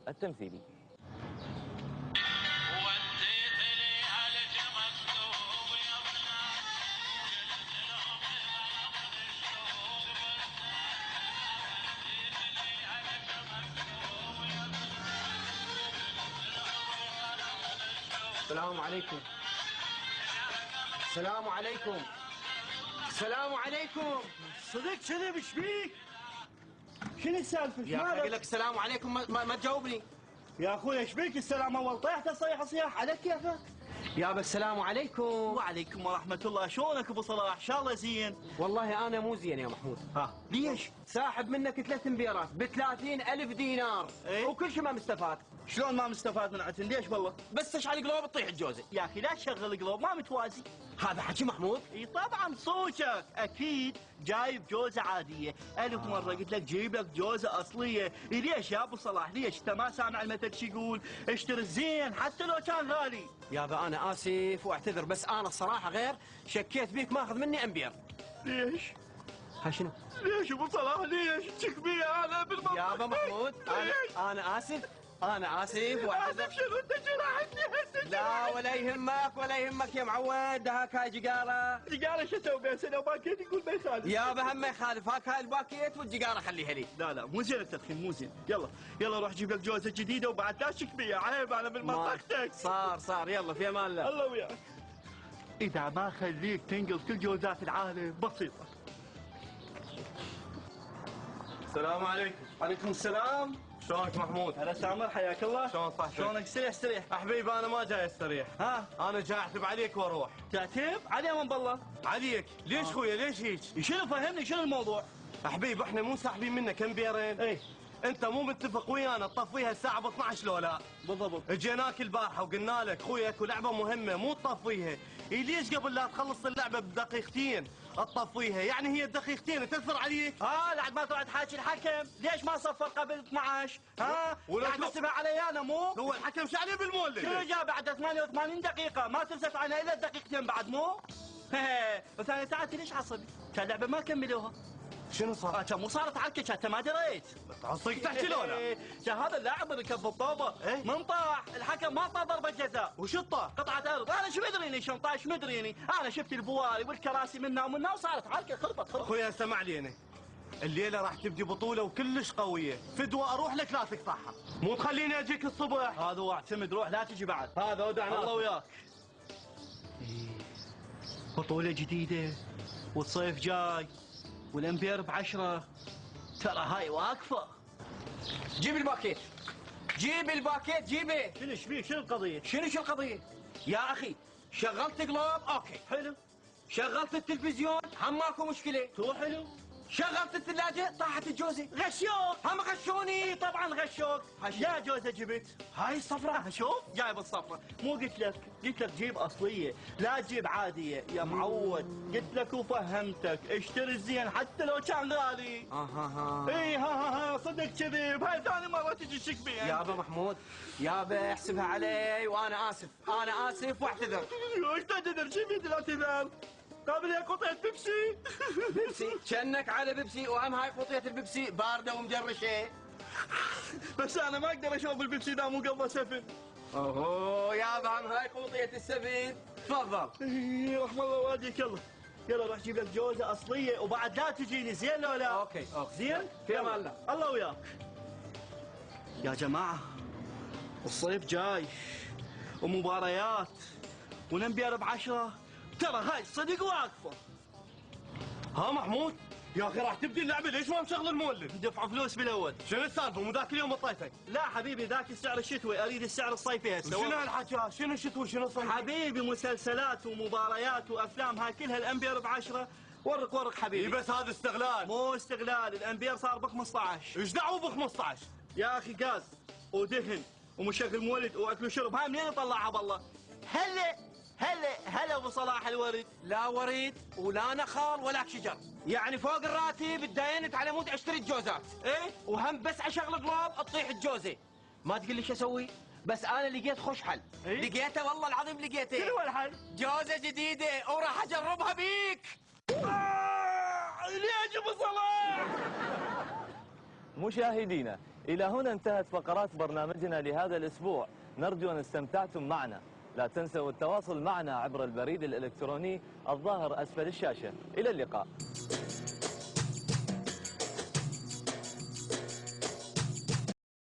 التمثيلي. السلام عليكم. السلام عليكم. السلام عليكم. صدق كذب ايش بيك؟ شنو السالفه؟ يا اخي اقول لك السلام عليكم ما تجاوبني. يا اخوي ايش بيك؟ السلام اول طيحت صيح صياح على كيفك. يابا السلام عليكم. وعليكم ورحمه الله، شلونك ابو صلاح؟ ان شاء الله زين. والله انا مو زين يا محمود. ها ليش؟ ساحب منك 3 امبيرات ب30,000 دينار. ايه؟ وكل شيء ما مستفاد. شلون ما مستفاد من عتن؟ ليش والله؟ بس تشعل قلوب تطيح الجوزه. يا اخي لا تشغل قلوب، ما متوازي. هذا حكي محمود؟ اي طبعا صوتك اكيد جايب جوزه عاديه، الف مره قلت لك جيب لك جوزه اصليه، ليش يا ابو صلاح ليش؟ انت ما سامع المثل شو يقول؟ اشتري الزين حتى لو كان غالي. يابا انا اسف واعتذر، بس انا الصراحه غير شكيت بيك ماخذ مني امبير. ليش؟ ها شنو؟ ليش ابو صلاح ليش؟ تشك بي انا بالمنطق. يابا محمود انا اسف. انا اسف واعتذر. اسف شنو؟ انت جرحتني. لا ولا يهمك ولا يهمك يا معود، هاك هاي جقاره. جقاره شو اسوي بها؟ سنه باكيت يقول ما يخالف. يابا هم ما يخالف، هاك هاي الباكيت والجقاره خليها لي. لا مو زين التدخين مو زين. يلا روح جيب لك جوزه جديده وبعد لا تشك بي، عيب انا من منطقتك. صار يلا في امان الله. الله وياك. اذا ما خليك تنقل كل جوزات العالم بسيطه. السلام عليكم. عليكم السلام. شلونك محمود؟ هلا سامر حياك الله. شلون صحتك؟ شلونك؟ استريح. حبيبي انا ما جاي استريح. ها انا جاي احسب عليك واروح. تعتب علي من بالله. عليك ليش خويا ليش هيك؟ شنو فهمني شنو الموضوع؟ حبيبي احنا مو ساحبين منك امبيرين. ايه انت مو متفق ويانا تطفيها الساعه ب 12 لو لا؟ بالضبط. اجيناك البارحه وقلنا لك خويا اكو لعبه مهمه مو تطفيها. ليش قبل لا تخلص اللعبه بدقيقتين تطفيها؟ يعني هي الدقيقتين تاثر عليك؟ لعد ما تقعد تحاكي الحكم، ليش ما صفر قبل 12؟ ولا قاعد تحسبها علي انا مو؟ هو الحكم شو عليه بالمولد؟ شنو جاب بعد 88 دقيقة ما تلفت عنها الا دقيقتين بعد مو؟ وثاني ساعتي ليش عصبي؟ كان لعبة ما كملوها. شنو صار؟ كان مو صارت عكة كانت ما دريت. عصيك تحكي لو لا؟ كان هذا اللاعب ركب بالطوبة من طاح، الحكم ما اعطى ضربة جزاء. وش الطاح؟ قطعة ارض، انا شو مدريني شلون طايش مدريني، انا شفت البواري والكراسي منا ومنا وصارت عركة خربت. اخويا اسمع لي انا. الليله راح تبدي بطوله وكلش قويه، فدوه اروح لك لا تقطعها، مو تخليني اجيك الصبح. هذا هو اعتمد، روح لا تجي بعد. هذا ودعنا الله وياك. بطولة جديدة والصيف جاي والامبير ب10، ترى هاي واقفة. جيب الباكيت. جيبه. شنو ايش بيك؟ شنو القضية؟ شو القضيه؟ يا اخي شغلت قلوب اوكي حلو. شغلت التلفزيون هم ماكو مشكله. تو حلو. شغلت الثلاجه طاحت الجوزه. غشوك. هم غشوني. طبعا غشوك. يا جوزة جبت هاي الصفراء. شوف جايب الصفرة. مو قلت لك جيب اصلية لا تجيب عادية يا معود. قلت لك وفهمتك اشتري الزين حتى لو كان غالي. اي ها صدق كذب. هاي ثاني مرة تجي تشك بي. يابا محمود يابا احسبها علي وانا اسف واعتذر. ايش تعتذر؟ شو بيد الاعتذار؟ قابل يا قطعة بيبسي كأنك على بيبسي، وهم هاي قطية البيبسي باردة ومجرشة. بس انا ما اقدر اشرب البيبسي ده مو قبل سفن. اوه يابا هم هاي قطية السفن. تفضل. رحم الله والديك. يلا روح جيب لك جوزة اصلية وبعد لا تجيني زين لو لا؟ اوكي زين؟ في امان الله. الله وياك. يا جماعة الصيف جاي ومباريات ونمبير ب10، ترى هاي صدق واقفة. ها محمود يا اخي راح تبدي اللعبه ليش ما مشغل المولد؟ دفع فلوس بالاول. شنو السالفه مو ذاك اليوم طيتك؟ لا حبيبي ذاك السعر الشتوي، اريد السعر الصيفي هسه. شنو هالحكي؟ شنو شتوي شنو صيفي؟ حبيبي مسلسلات ومباريات وافلام هاي كلها الامبير ب10. ورق حبيبي. بس هذا استغلال. مو استغلال، الامبير صار ب15. ايش دعوه ب15؟ يا اخي غاز ودهن ومشغل مولد واكل وشرب، هاي منين اطلعها بالله؟ هلا ابو صلاح الورد. لا وريد ولا نخال ولا شجر، يعني فوق الراتب تداينت على مود اشتري الجوزات. ايه وهم بس اشغل قلوب تطيح الجوزه. ما تقول لي شو اسوي؟ بس انا لقيت خوش حل. إيه؟ لقيته والله العظيم لقيته. شنو الحل؟ جوزه جديده وراح اجربها بيك. ليش ابو صلاح؟ مشاهدينا إلى هنا انتهت فقرات برنامجنا لهذا الأسبوع، نرجو أن استمتعتم معنا. لا تنسوا التواصل معنا عبر البريد الإلكتروني الظاهر أسفل الشاشة. إلى اللقاء.